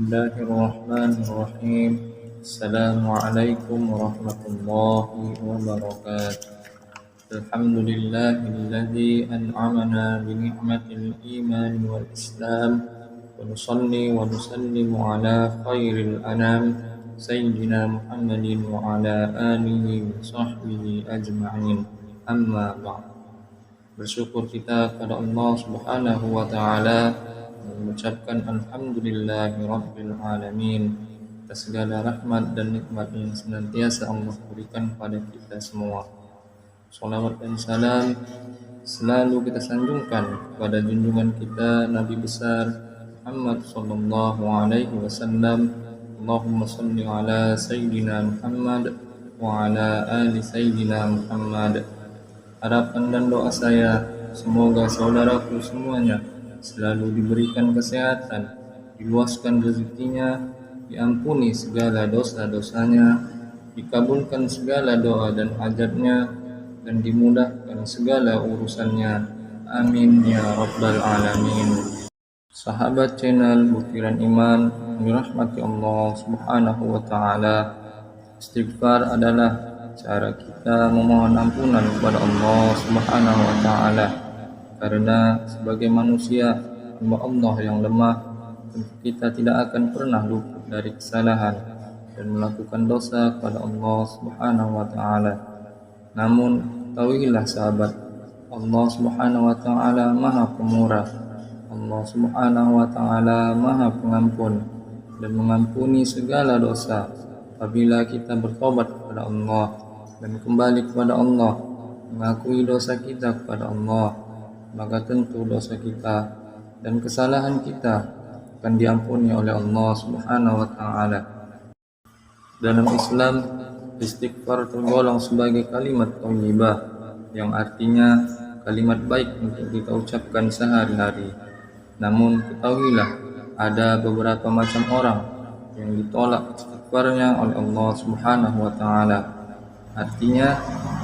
الله الرحمن الرحيم. السلام عليكم ورحمة الله وبركاته. الحمد لله الذي أنعمنا بنعمة الإيمان والإسلام، ونصلي ونسلم على خير الأنام سيدنا محمد وعلى آله وصحبه أجمعين. Amma ba'd. Bersyukur kita kepada Allah Subhanahu wa taala, mengucapkan alhamdulillahi rabbil alamin atas segala rahmat dan nikmat yang senantiasa Allah berikan kepada kita semua. Salawat dan salam selalu kita sanjungkan kepada junjungan kita Nabi besar Muhammad sallallahu alaihi wasallam. Allahumma shalli ala sayyidina Muhammad wa ala ali sayyidina Muhammad. Harapan dan doa saya, semoga saudaraku semuanya selalu diberikan kesehatan, diluaskan rezekinya, diampuni segala dosa-dosanya, dikabulkan segala doa dan hajatnya, dan dimudahkan segala urusannya. Amin ya rabbal alamin. Sahabat channel Butiran Iman, dirahmati Allah Subhanahu wa taala. Istighfar adalah cara kita memohon ampunan kepada Allah Subhanahu wa taala, karena sebagai manusia hamba Allah yang lemah, kita tidak akan pernah luput dari kesalahan dan melakukan dosa kepada Allah Subhanahu wa taala. Namun ketahuilah sahabat, Allah Subhanahu wa taala Maha Pemurah. Allah Subhanahu wa taala Maha Pengampun dan mengampuni segala dosa apabila kita bertobat kepada Allah dan kembali kepada Allah, mengakui dosa kita kepada Allah, maka tentu dosa kita dan kesalahan kita akan diampuni oleh Allah Subhanahu wa taala. Dalam Islam, istighfar tergolong sebagai kalimat thayyibah, yang artinya kalimat baik untuk kita ucapkan sehari-hari. Namun ketahuilah, ada beberapa macam orang yang ditolak istighfarnya oleh Allah Subhanahu wa taala. Artinya,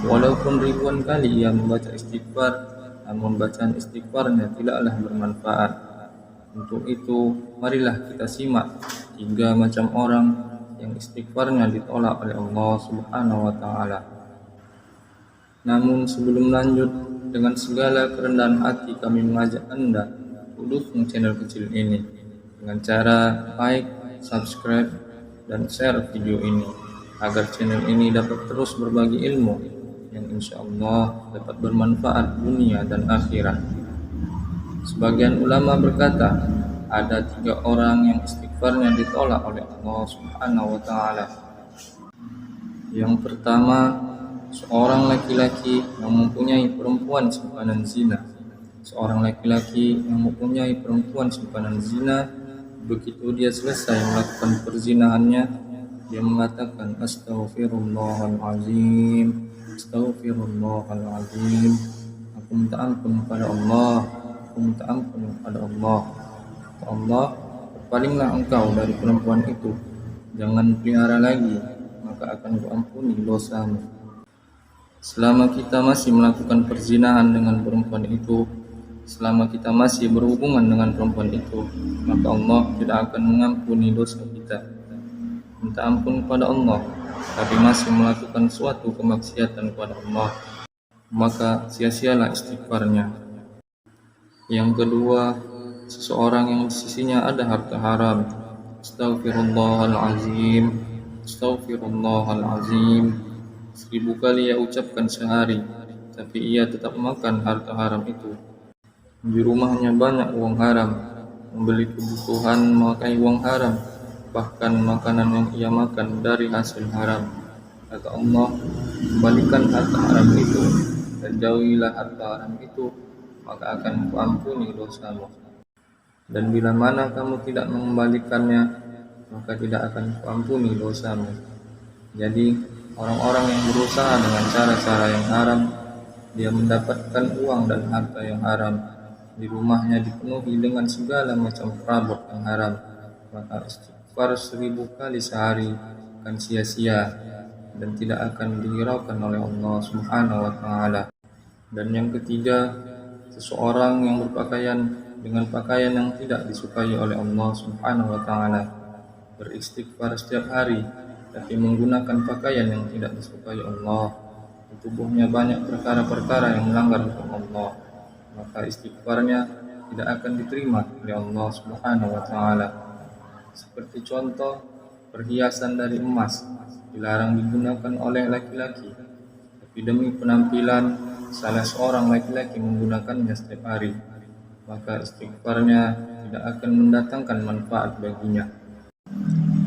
walaupun ribuan kali ia membaca istighfar, namun bacaan istighfarnya tidaklah bermanfaat. Untuk itu, marilah kita simak 3 macam orang yang istighfarnya ditolak oleh Allah Subhanahu wa taala. Namun sebelum lanjut, dengan segala kerendahan hati kami mengajak Anda dukung channel kecil ini dengan cara like, subscribe, dan share video ini, agar channel ini dapat terus berbagi ilmu yang insya Allah dapat bermanfaat dunia dan akhirat. Sebagian ulama berkata, ada 3 orang yang istighfarnya ditolak oleh Allah Subhanahu wa taala. Yang pertama, seorang laki-laki yang mempunyai perempuan simpanan zina. Seorang laki-laki yang mempunyai perempuan simpanan zina, begitu dia selesai melakukan perzinahannya, dia mengatakan astaghfirullahalazim, astaghfirullahalazim, aku minta ampun kepada Allah, aku minta ampun kepada Allah. Kata Allah, berpalinglah engkau dari perempuan itu, jangan pelihara lagi, maka akan kuampuni dosamu. Selama kita masih melakukan perzinahan dengan perempuan itu, selama kita masih berhubungan dengan perempuan itu, maka Allah tidak akan mengampuni dosa kita. Minta ampun kepada Allah, tapi masih melakukan suatu kemaksiatan kepada Allah, maka sia-sialah istighfarnya. Yang kedua, seseorang yang di sisinya ada harta haram. Astaghfirullahalazim, astaghfirullahalazim, 1000 kali ia ucapkan sehari, tapi ia tetap makan harta haram itu. Di rumahnya banyak uang haram, membeli kebutuhan memakai uang haram, bahkan makanan yang ia makan dari hasil haram. Kata Allah, kembalikan harta haram itu dan jauhilah harta haram itu, maka akan kuampuni dosamu. Dan bila mana kamu tidak mengembalikannya, maka tidak akan kuampuni dosamu. Jadi, orang-orang yang berusaha dengan cara-cara yang haram, dia mendapatkan uang dan harta yang haram, di rumahnya dipenuhi dengan segala macam perabot yang haram, maka istighfar 1000 kali sehari akan sia-sia dan tidak akan dihiraukan oleh Allah Subhanahu wa taala. Dan yang ketiga, seseorang yang berpakaian dengan pakaian yang tidak disukai oleh Allah Subhanahu wa taala. beristighfar setiap hari, tapi menggunakan pakaian yang tidak disukai Allah, di tubuhnya banyak perkara-perkara yang melanggar hukum Allah, maka istighfarnya tidak akan diterima oleh Allah Subhanahu wa taala. Seperti contoh, perhiasan dari emas dilarang digunakan oleh laki-laki, tapi demi penampilan salah seorang laki-laki menggunakannya setiap hari, maka istighfarnya tidak akan mendatangkan manfaat baginya.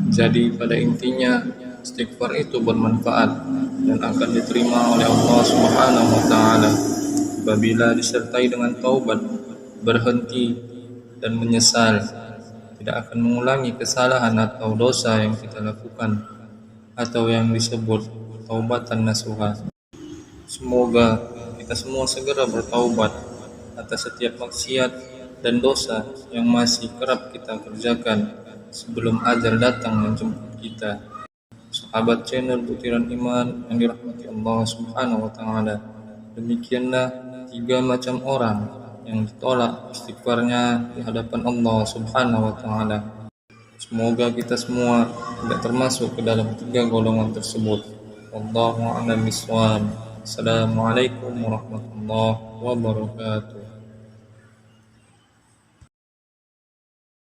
Jadi pada intinya istighfar itu bermanfaat dan akan diterima oleh Allah Subhanahu wa taala apabila disertai dengan taubat, berhenti dan menyesal, tidak akan mengulangi kesalahan atau dosa yang kita lakukan atau yang disebut taubatan nasuha. Semoga kita semua segera bertaubat atas setiap maksiat dan dosa yang masih kerap kita kerjakan sebelum ajal datang menjemput kita. Sahabat channel Butiran Iman yang dirahmati Allah Subhanahu wa taala, demikianlah 3 macam orang yang ditolak istighfarnya di hadapan Allah Subhanahu wa taala. Semoga kita semua tidak termasuk ke dalam 3 golongan tersebut. Wallahu a'lam bishawab. Assalamualaikum warahmatullahi wabarakatuh.